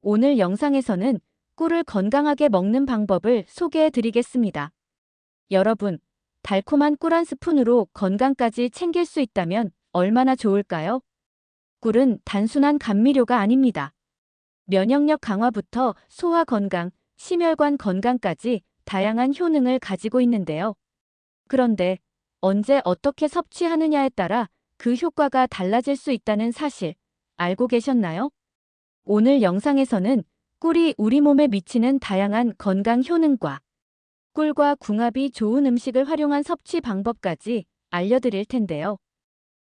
오늘 영상에서는 꿀을 건강하게 먹는 방법을 소개해 드리겠습니다. 여러분, 달콤한 꿀 한 스푼으로 건강까지 챙길 수 있다면 얼마나 좋을까요? 꿀은 단순한 감미료가 아닙니다. 면역력 강화부터 소화 건강, 심혈관 건강까지 다양한 효능을 가지고 있는데요. 그런데 언제 어떻게 섭취하느냐에 따라 그 효과가 달라질 수 있다는 사실 알고 계셨나요? 오늘 영상에서는 꿀이 우리 몸에 미치는 다양한 건강 효능과 꿀과 궁합이 좋은 음식을 활용한 섭취 방법까지 알려드릴 텐데요.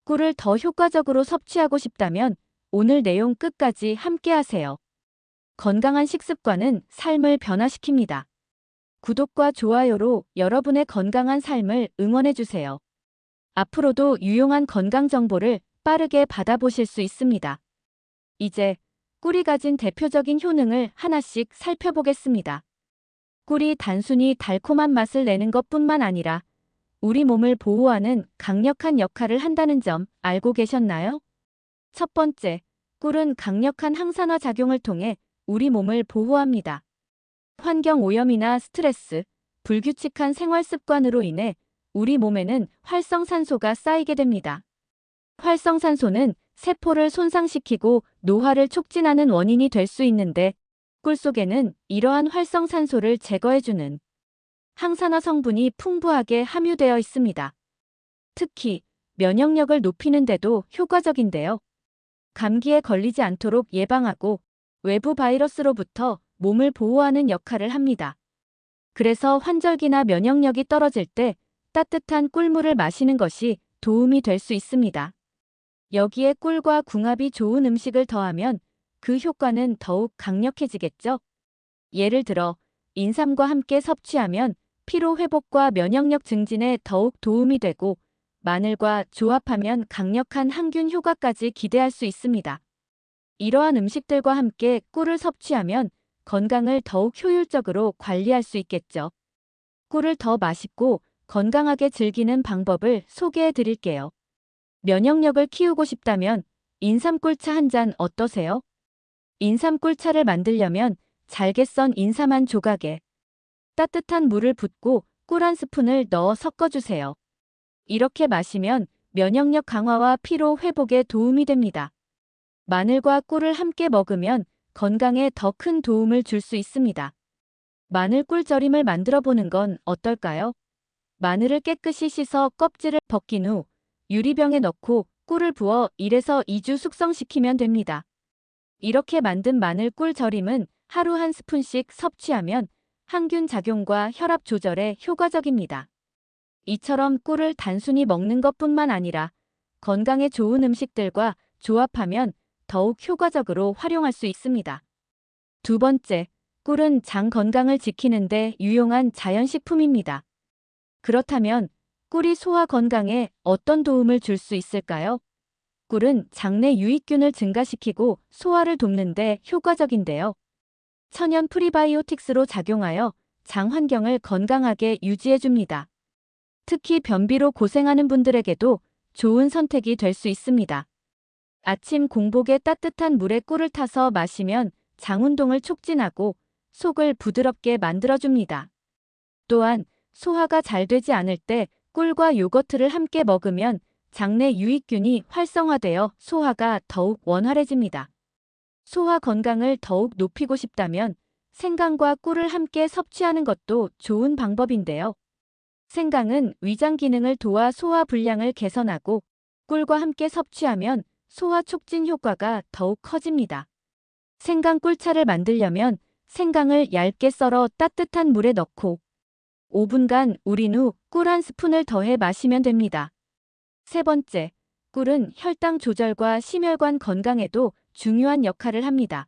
꿀을 더 효과적으로 섭취하고 싶다면 오늘 내용 끝까지 함께 하세요. 건강한 식습관은 삶을 변화시킵니다. 구독과 좋아요로 여러분의 건강한 삶을 응원해주세요. 앞으로도 유용한 건강 정보를 빠르게 받아보실 수 있습니다. 이제 꿀이 가진 대표적인 효능을 하나씩 살펴보겠습니다. 꿀이 단순히 달콤한 맛을 내는 것뿐만 아니라 우리 몸을 보호하는 강력한 역할을 한다는 점 알고 계셨나요? 첫 번째, 꿀은 강력한 항산화 작용을 통해 우리 몸을 보호합니다. 환경 오염이나 스트레스, 불규칙한 생활 습관으로 인해 우리 몸에는 활성산소가 쌓이게 됩니다. 활성산소는 세포를 손상시키고 노화를 촉진하는 원인이 될 수 있는데 꿀 속에는 이러한 활성산소를 제거해주는 항산화 성분이 풍부하게 함유되어 있습니다. 특히 면역력을 높이는 데도 효과적인데요. 감기에 걸리지 않도록 예방하고 외부 바이러스로부터 몸을 보호하는 역할을 합니다. 그래서 환절기나 면역력이 떨어질 때 따뜻한 꿀물을 마시는 것이 도움이 될 수 있습니다. 여기에 꿀과 궁합이 좋은 음식을 더하면 그 효과는 더욱 강력해지겠죠? 예를 들어 인삼과 함께 섭취하면 피로 회복과 면역력 증진에 더욱 도움이 되고 마늘과 조합하면 강력한 항균 효과까지 기대할 수 있습니다. 이러한 음식들과 함께 꿀을 섭취하면 건강을 더욱 효율적으로 관리할 수 있겠죠. 꿀을 더 맛있고 건강하게 즐기는 방법을 소개해 드릴게요. 면역력을 키우고 싶다면 인삼꿀차 한 잔 어떠세요? 인삼꿀차를 만들려면 잘게 썬 인삼 한 조각에 따뜻한 물을 붓고 꿀 한 스푼을 넣어 섞어주세요. 이렇게 마시면 면역력 강화와 피로 회복에 도움이 됩니다. 마늘과 꿀을 함께 먹으면 건강에 더 큰 도움을 줄 수 있습니다. 마늘 꿀절임을 만들어 보는 건 어떨까요? 마늘을 깨끗이 씻어 껍질을 벗긴 후 유리병에 넣고 꿀을 부어 1에서 2주 숙성시키면 됩니다. 이렇게 만든 마늘 꿀 절임은 하루 한 스푼씩 섭취하면 항균 작용과 혈압 조절에 효과적입니다. 이처럼 꿀을 단순히 먹는 것뿐만 아니라 건강에 좋은 음식들과 조합하면 더욱 효과적으로 활용할 수 있습니다. 두 번째, 꿀은 장 건강을 지키는 데 유용한 자연식품입니다. 그렇다면 꿀이 소화 건강에 어떤 도움을 줄 수 있을까요? 꿀은 장내 유익균을 증가시키고 소화를 돕는 데 효과적인데요. 천연 프리바이오틱스로 작용하여 장 환경을 건강하게 유지해줍니다. 특히 변비로 고생하는 분들에게도 좋은 선택이 될 수 있습니다. 아침 공복에 따뜻한 물에 꿀을 타서 마시면 장 운동을 촉진하고 속을 부드럽게 만들어줍니다. 또한 소화가 잘 되지 않을 때 꿀과 요거트를 함께 먹으면 장내 유익균이 활성화되어 소화가 더욱 원활해집니다. 소화 건강을 더욱 높이고 싶다면 생강과 꿀을 함께 섭취하는 것도 좋은 방법인데요. 생강은 위장 기능을 도와 소화 불량을 개선하고 꿀과 함께 섭취하면 소화 촉진 효과가 더욱 커집니다. 생강 꿀차를 만들려면 생강을 얇게 썰어 따뜻한 물에 넣고 5분간 우린 후 꿀 한 스푼을 더해 마시면 됩니다. 세 번째, 꿀은 혈당 조절과 심혈관 건강에도 중요한 역할을 합니다.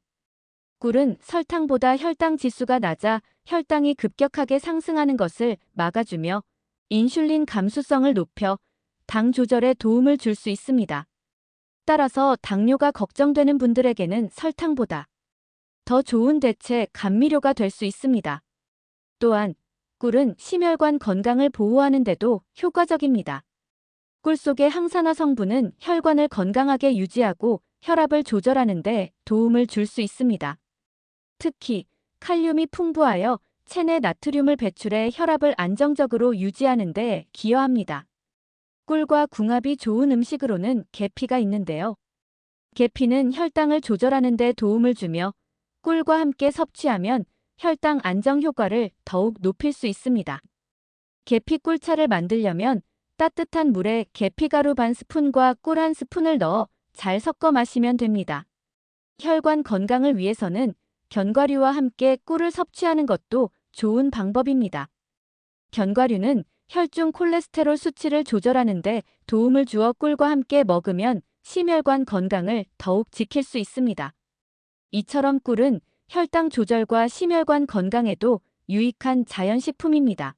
꿀은 설탕보다 혈당 지수가 낮아 혈당이 급격하게 상승하는 것을 막아주며 인슐린 감수성을 높여 당 조절에 도움을 줄 수 있습니다. 따라서 당뇨가 걱정되는 분들에게는 설탕보다 더 좋은 대체 감미료가 될 수 있습니다. 또한 꿀은 심혈관 건강을 보호하는 데도 효과적입니다. 꿀 속의 항산화 성분은 혈관을 건강하게 유지하고 혈압을 조절하는 데 도움을 줄 수 있습니다. 특히 칼륨이 풍부하여 체내 나트륨을 배출해 혈압을 안정적으로 유지하는 데 기여합니다. 꿀과 궁합이 좋은 음식으로는 계피가 있는데요. 계피는 혈당을 조절하는 데 도움을 주며 꿀과 함께 섭취하면 혈당 안정 효과를 더욱 높일 수 있습니다. 계피 꿀차를 만들려면 따뜻한 물에 계피가루 반 스푼과 꿀 한 스푼을 넣어 잘 섞어 마시면 됩니다. 혈관 건강을 위해서는 견과류와 함께 꿀을 섭취하는 것도 좋은 방법입니다. 견과류는 혈중 콜레스테롤 수치를 조절하는 데 도움을 주어 꿀과 함께 먹으면 심혈관 건강을 더욱 지킬 수 있습니다. 이처럼 꿀은 혈당 조절과 심혈관 건강에도 유익한 자연식품입니다.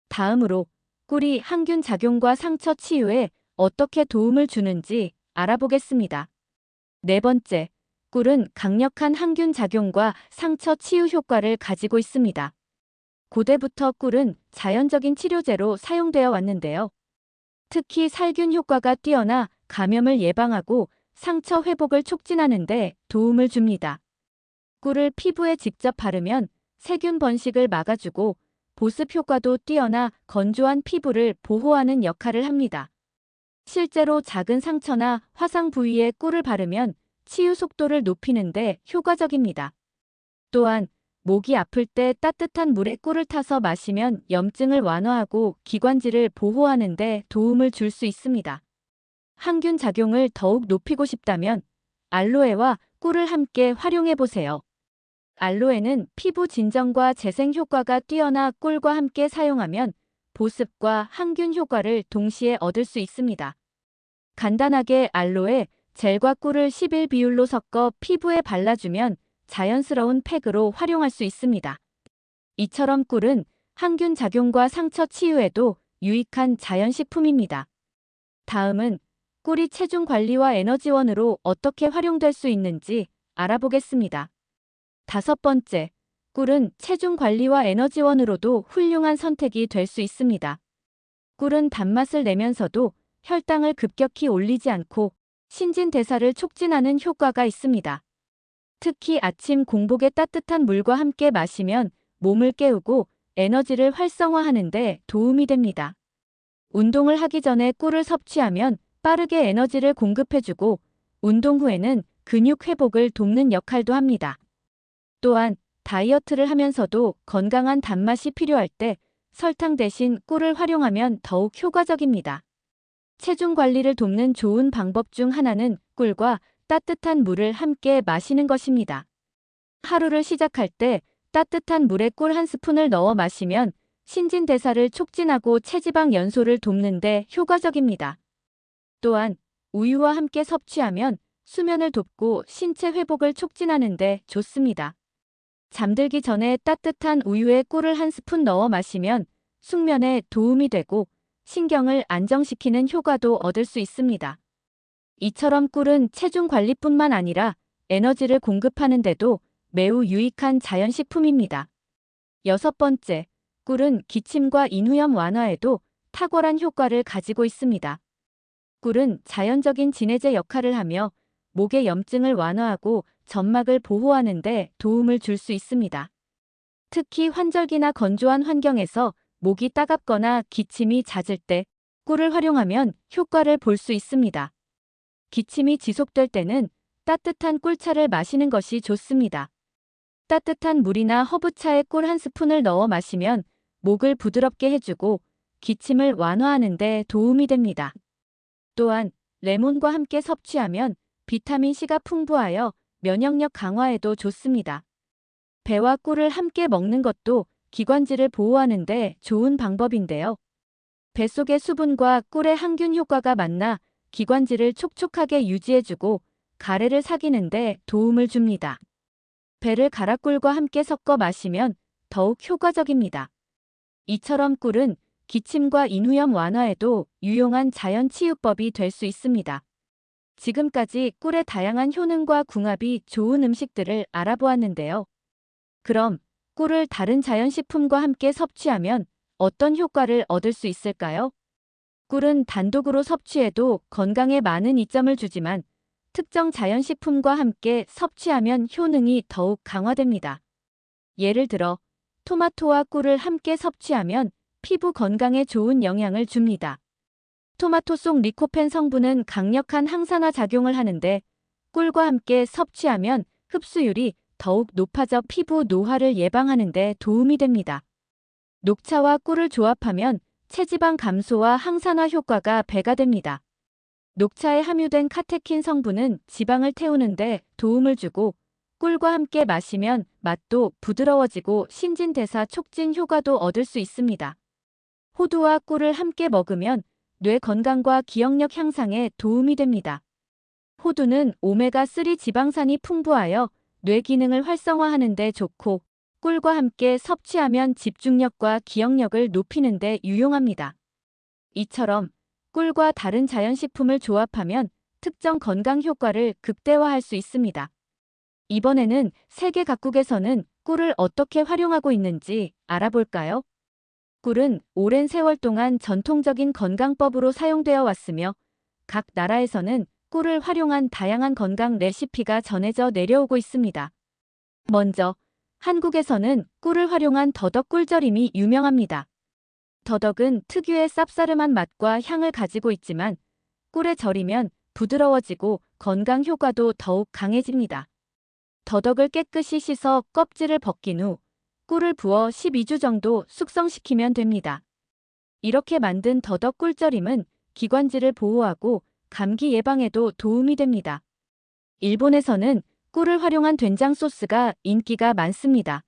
다음으로 꿀이 항균 작용과 상처 치유에 어떻게 도움을 주는지 알아보겠습니다. 네 번째, 꿀은 강력한 항균 작용과 상처 치유 효과를 가지고 있습니다. 고대부터 꿀은 자연적인 치료제로 사용되어 왔는데요. 특히 살균 효과가 뛰어나 감염을 예방하고 상처 회복을 촉진하는 데 도움을 줍니다. 꿀을 피부에 직접 바르면 세균 번식을 막아주고 보습 효과도 뛰어나 건조한 피부를 보호하는 역할을 합니다. 실제로 작은 상처나 화상 부위에 꿀을 바르면 치유 속도를 높이는 데 효과적입니다. 또한 목이 아플 때 따뜻한 물에 꿀을 타서 마시면 염증을 완화하고 기관지를 보호하는 데 도움을 줄 수 있습니다. 항균 작용을 더욱 높이고 싶다면 알로에와 꿀을 함께 활용해 보세요. 알로에는 피부 진정과 재생 효과가 뛰어나 꿀과 함께 사용하면 보습과 항균 효과를 동시에 얻을 수 있습니다. 간단하게 알로에 젤과 꿀을 11 비율로 섞어 피부에 발라주면 자연스러운 팩으로 활용할 수 있습니다. 이처럼 꿀은 항균 작용과 상처 치유에도 유익한 자연식품입니다. 다음은 꿀이 체중 관리와 에너지원으로 어떻게 활용될 수 있는지 알아보겠습니다. 다섯 번째, 꿀은 체중 관리와 에너지원으로도 훌륭한 선택이 될 수 있습니다. 꿀은 단맛을 내면서도 혈당을 급격히 올리지 않고 신진대사를 촉진하는 효과가 있습니다. 특히 아침 공복에 따뜻한 물과 함께 마시면 몸을 깨우고 에너지를 활성화하는 데 도움이 됩니다. 운동을 하기 전에 꿀을 섭취하면 빠르게 에너지를 공급해주고 운동 후에는 근육 회복을 돕는 역할도 합니다. 또한 다이어트를 하면서도 건강한 단맛이 필요할 때 설탕 대신 꿀을 활용하면 더욱 효과적입니다. 체중 관리를 돕는 좋은 방법 중 하나는 꿀과 따뜻한 물을 함께 마시는 것입니다. 하루를 시작할 때 따뜻한 물에 꿀 한 스푼을 넣어 마시면 신진대사를 촉진하고 체지방 연소를 돕는 데 효과적입니다. 또한 우유와 함께 섭취하면 수면을 돕고 신체 회복을 촉진하는 데 좋습니다. 잠들기 전에 따뜻한 우유에 꿀을 한 스푼 넣어 마시면 숙면에 도움이 되고 신경을 안정시키는 효과도 얻을 수 있습니다. 이처럼 꿀은 체중 관리뿐만 아니라 에너지를 공급하는 데도 매우 유익한 자연식품입니다. 여섯 번째, 꿀은 기침과 인후염 완화에도 탁월한 효과를 가지고 있습니다. 꿀은 자연적인 진해제 역할을 하며 목의 염증을 완화하고 점막을 보호하는 데 도움을 줄 수 있습니다. 특히 환절기나 건조한 환경에서 목이 따갑거나 기침이 잦을 때 꿀을 활용하면 효과를 볼 수 있습니다. 기침이 지속될 때는 따뜻한 꿀차를 마시는 것이 좋습니다. 따뜻한 물이나 허브차에 꿀 한 스푼을 넣어 마시면 목을 부드럽게 해주고 기침을 완화하는 데 도움이 됩니다. 또한 레몬과 함께 섭취하면 비타민C가 풍부하여 면역력 강화에도 좋습니다. 배와 꿀을 함께 먹는 것도 기관지를 보호하는 데 좋은 방법인데요. 뱃속의 수분과 꿀의 항균 효과가 만나 기관지를 촉촉하게 유지해주고 가래를 사귀는 데 도움을 줍니다. 배를 갈아 꿀과 함께 섞어 마시면 더욱 효과적입니다. 이처럼 꿀은 기침과 인후염 완화에도 유용한 자연 치유법이 될 수 있습니다. 지금까지 꿀의 다양한 효능과 궁합이 좋은 음식들을 알아보았는데요. 그럼 꿀을 다른 자연식품과 함께 섭취하면 어떤 효과를 얻을 수 있을까요? 꿀은 단독으로 섭취해도 건강에 많은 이점을 주지만 특정 자연식품과 함께 섭취하면 효능이 더욱 강화됩니다. 예를 들어 토마토와 꿀을 함께 섭취하면 피부 건강에 좋은 영향을 줍니다. 토마토 속 리코펜 성분은 강력한 항산화 작용을 하는데 꿀과 함께 섭취하면 흡수율이 더욱 높아져 피부 노화를 예방하는 데 도움이 됩니다. 녹차와 꿀을 조합하면 체지방 감소와 항산화 효과가 배가 됩니다. 녹차에 함유된 카테킨 성분은 지방을 태우는데 도움을 주고 꿀과 함께 마시면 맛도 부드러워지고 신진대사 촉진 효과도 얻을 수 있습니다. 호두와 꿀을 함께 먹으면 뇌 건강과 기억력 향상에 도움이 됩니다. 호두는 오메가3 지방산이 풍부하여 뇌 기능을 활성화하는 데 좋고 꿀과 함께 섭취하면 집중력과 기억력을 높이는 데 유용합니다. 이처럼 꿀과 다른 자연식품을 조합하면 특정 건강 효과를 극대화할 수 있습니다. 이번에는 세계 각국에서는 꿀을 어떻게 활용하고 있는지 알아볼까요? 꿀은 오랜 세월 동안 전통적인 건강법으로 사용되어 왔으며 각 나라에서는 꿀을 활용한 다양한 건강 레시피가 전해져 내려오고 있습니다. 먼저 한국에서는 꿀을 활용한 더덕 꿀절임이 유명합니다. 더덕은 특유의 쌉싸름한 맛과 향을 가지고 있지만 꿀에 절이면 부드러워지고 건강 효과도 더욱 강해집니다. 더덕을 깨끗이 씻어 껍질을 벗긴 후 꿀을 부어 12주 정도 숙성시키면 됩니다. 이렇게 만든 더덕 꿀절임은 기관지를 보호하고 감기 예방에도 도움이 됩니다. 일본에서는 꿀을 활용한 된장 소스가 인기가 많습니다.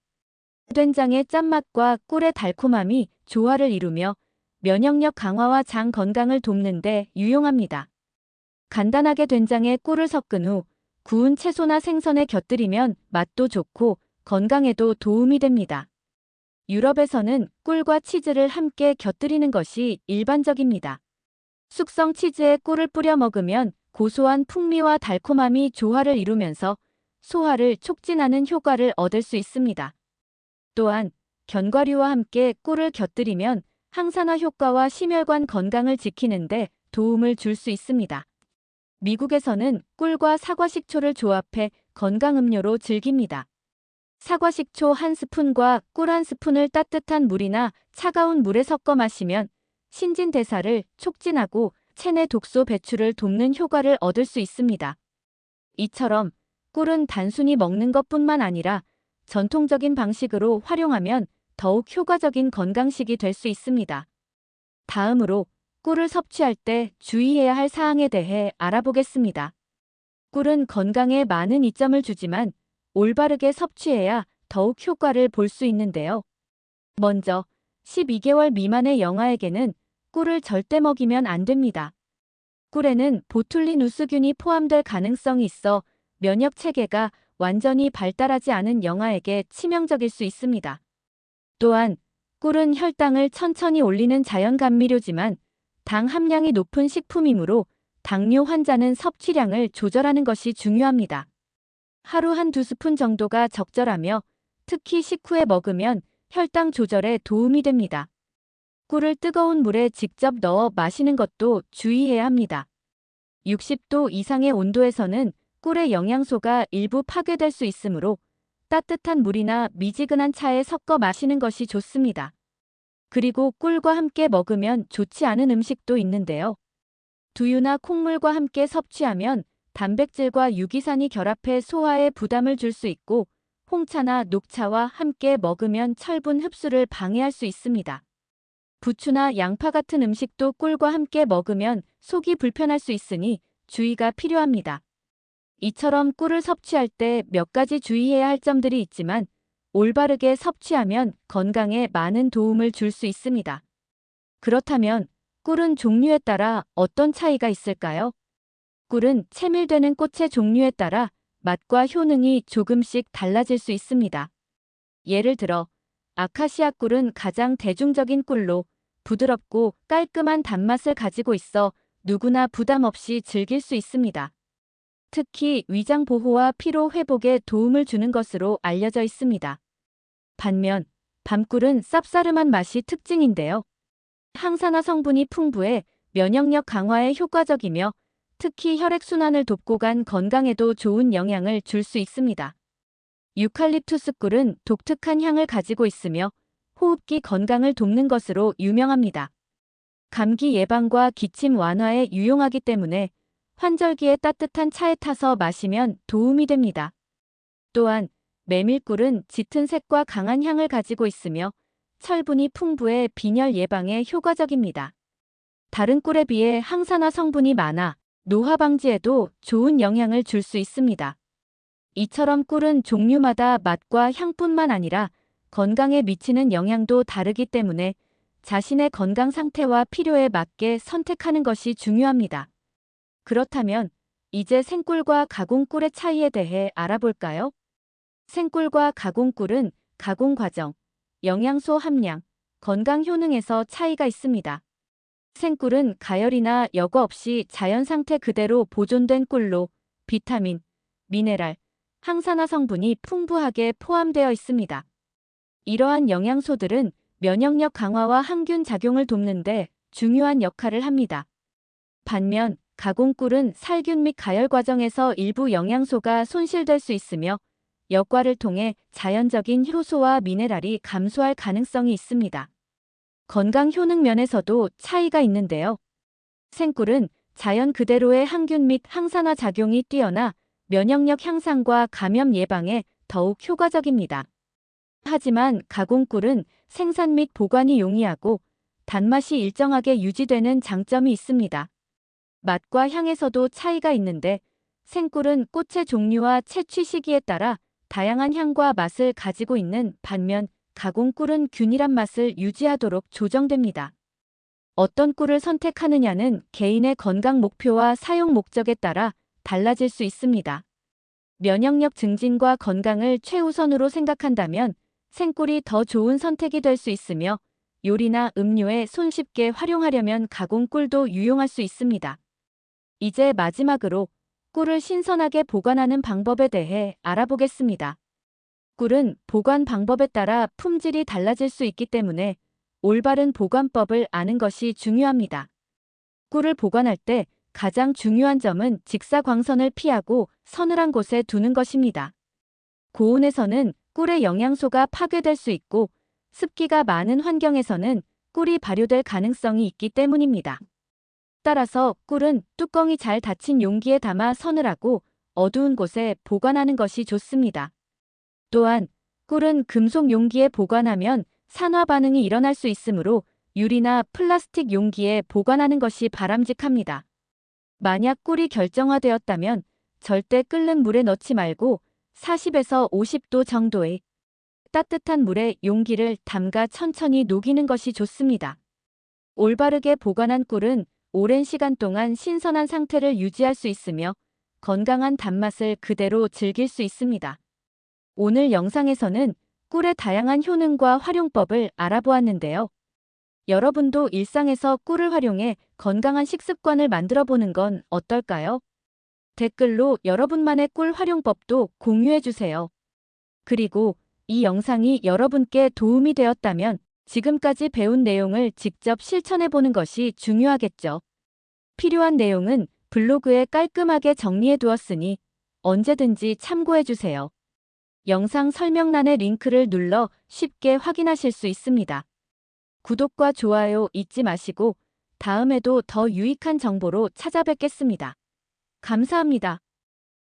된장의 짠맛과 꿀의 달콤함이 조화를 이루며 면역력 강화와 장 건강을 돕는 데 유용합니다. 간단하게 된장에 꿀을 섞은 후 구운 채소나 생선에 곁들이면 맛도 좋고 건강에도 도움이 됩니다. 유럽에서는 꿀과 치즈를 함께 곁들이는 것이 일반적입니다. 숙성 치즈에 꿀을 뿌려 먹으면 고소한 풍미와 달콤함이 조화를 이루면서 소화를 촉진하는 효과를 얻을 수 있습니다. 또한 견과류와 함께 꿀을 곁들이면 항산화 효과와 심혈관 건강을 지키는 데 도움을 줄 수 있습니다. 미국에서는 꿀과 사과식초를 조합해 건강음료로 즐깁니다. 사과식초 1스푼과 꿀 1스푼을 따뜻한 물이나 차가운 물에 섞어 마시면 신진대사를 촉진하고 체내 독소 배출을 돕는 효과를 얻을 수 있습니다. 이처럼 꿀은 단순히 먹는 것뿐만 아니라 전통적인 방식으로 활용하면 더욱 효과적인 건강식이 될 수 있습니다. 다음으로 꿀을 섭취할 때 주의해야 할 사항에 대해 알아보겠습니다. 꿀은 건강에 많은 이점을 주지만 올바르게 섭취해야 더욱 효과를 볼 수 있는데요. 먼저 12개월 미만의 영아에게는 꿀을 절대 먹이면 안 됩니다. 꿀에는 보툴리누스균이 포함될 가능성이 있어 면역 체계가 완전히 발달하지 않은 영아에게 치명적일 수 있습니다. 또한 꿀은 혈당을 천천히 올리는 자연 감미료지만 당 함량이 높은 식품이므로 당뇨 환자는 섭취량을 조절하는 것이 중요합니다. 하루 1~2스푼 정도가 적절하며 특히 식후에 먹으면 혈당 조절에 도움이 됩니다. 꿀을 뜨거운 물에 직접 넣어 마시는 것도 주의해야 합니다. 60도 이상의 온도에서는 꿀의 영양소가 일부 파괴될 수 있으므로 따뜻한 물이나 미지근한 차에 섞어 마시는 것이 좋습니다. 그리고 꿀과 함께 먹으면 좋지 않은 음식도 있는데요. 두유나 콩물과 함께 섭취하면 단백질과 유기산이 결합해 소화에 부담을 줄 수 있고 홍차나 녹차와 함께 먹으면 철분 흡수를 방해할 수 있습니다. 부추나 양파 같은 음식도 꿀과 함께 먹으면 속이 불편할 수 있으니 주의가 필요합니다. 이처럼 꿀을 섭취할 때 몇 가지 주의해야 할 점들이 있지만 올바르게 섭취하면 건강에 많은 도움을 줄 수 있습니다. 그렇다면 꿀은 종류에 따라 어떤 차이가 있을까요? 꿀은 채밀되는 꽃의 종류에 따라 맛과 효능이 조금씩 달라질 수 있습니다. 예를 들어 아카시아 꿀은 가장 대중적인 꿀로 부드럽고 깔끔한 단맛을 가지고 있어 누구나 부담 없이 즐길 수 있습니다. 특히 위장 보호와 피로 회복에 도움을 주는 것으로 알려져 있습니다. 반면 밤꿀은 쌉싸름한 맛이 특징인데요. 항산화 성분이 풍부해 면역력 강화에 효과적이며 특히 혈액순환을 돕고 간 건강에도 좋은 영향을 줄 수 있습니다. 유칼립투스 꿀은 독특한 향을 가지고 있으며 호흡기 건강을 돕는 것으로 유명합니다. 감기 예방과 기침 완화에 유용하기 때문에 환절기에 따뜻한 차에 타서 마시면 도움이 됩니다. 또한 메밀꿀은 짙은 색과 강한 향을 가지고 있으며 철분이 풍부해 빈혈 예방에 효과적입니다. 다른 꿀에 비해 항산화 성분이 많아 노화 방지에도 좋은 영향을 줄 수 있습니다. 이처럼 꿀은 종류마다 맛과 향뿐만 아니라 건강에 미치는 영향도 다르기 때문에 자신의 건강 상태와 필요에 맞게 선택하는 것이 중요합니다. 그렇다면 이제 생꿀과 가공꿀의 차이에 대해 알아볼까요? 생꿀과 가공꿀은 가공 과정, 영양소 함량, 건강 효능에서 차이가 있습니다. 생꿀은 가열이나 여과 없이 자연 상태 그대로 보존된 꿀로 비타민, 미네랄, 항산화 성분이 풍부하게 포함되어 있습니다. 이러한 영양소들은 면역력 강화와 항균 작용을 돕는 데 중요한 역할을 합니다. 반면 가공꿀은 살균 및 가열 과정에서 일부 영양소가 손실될 수 있으며 역과를 통해 자연적인 효소와 미네랄이 감소할 가능성이 있습니다. 건강 효능 면에서도 차이가 있는데요. 생꿀은 자연 그대로의 항균 및 항산화 작용이 뛰어나 면역력 향상과 감염 예방에 더욱 효과적입니다. 하지만 가공꿀은 생산 및 보관이 용이하고 단맛이 일정하게 유지되는 장점이 있습니다. 맛과 향에서도 차이가 있는데 생꿀은 꽃의 종류와 채취 시기에 따라 다양한 향과 맛을 가지고 있는 반면 가공꿀은 균일한 맛을 유지하도록 조정됩니다. 어떤 꿀을 선택하느냐는 개인의 건강 목표와 사용 목적에 따라 달라질 수 있습니다. 면역력 증진과 건강을 최우선으로 생각한다면 생꿀이 더 좋은 선택이 될 수 있으며 요리나 음료에 손쉽게 활용하려면 가공꿀도 유용할 수 있습니다. 이제 마지막으로 꿀을 신선하게 보관하는 방법에 대해 알아보겠습니다. 꿀은 보관 방법에 따라 품질이 달라질 수 있기 때문에 올바른 보관법을 아는 것이 중요합니다. 꿀을 보관할 때 가장 중요한 점은 직사광선을 피하고 서늘한 곳에 두는 것입니다. 고온에서는 꿀의 영양소가 파괴될 수 있고 습기가 많은 환경에서는 꿀이 발효될 가능성이 있기 때문입니다. 따라서 꿀은 뚜껑이 잘 닫힌 용기에 담아 서늘하고 어두운 곳에 보관하는 것이 좋습니다. 또한 꿀은 금속 용기에 보관하면 산화 반응이 일어날 수 있으므로 유리나 플라스틱 용기에 보관하는 것이 바람직합니다. 만약 꿀이 결정화되었다면 절대 끓는 물에 넣지 말고 40에서 50도 정도의 따뜻한 물에 용기를 담가 천천히 녹이는 것이 좋습니다. 올바르게 보관한 꿀은 오랜 시간 동안 신선한 상태를 유지할 수 있으며 건강한 단맛을 그대로 즐길 수 있습니다. 오늘 영상에서는 꿀의 다양한 효능과 활용법을 알아보았는데요. 여러분도 일상에서 꿀을 활용해 건강한 식습관을 만들어 보는 건 어떨까요? 댓글로 여러분만의 꿀 활용법도 공유해 주세요. 그리고 이 영상이 여러분께 도움이 되었다면 지금까지 배운 내용을 직접 실천해 보는 것이 중요하겠죠. 필요한 내용은 블로그에 깔끔하게 정리해 두었으니 언제든지 참고해 주세요. 영상 설명란의 링크를 눌러 쉽게 확인하실 수 있습니다. 구독과 좋아요 잊지 마시고 다음에도 더 유익한 정보로 찾아뵙겠습니다. 감사합니다.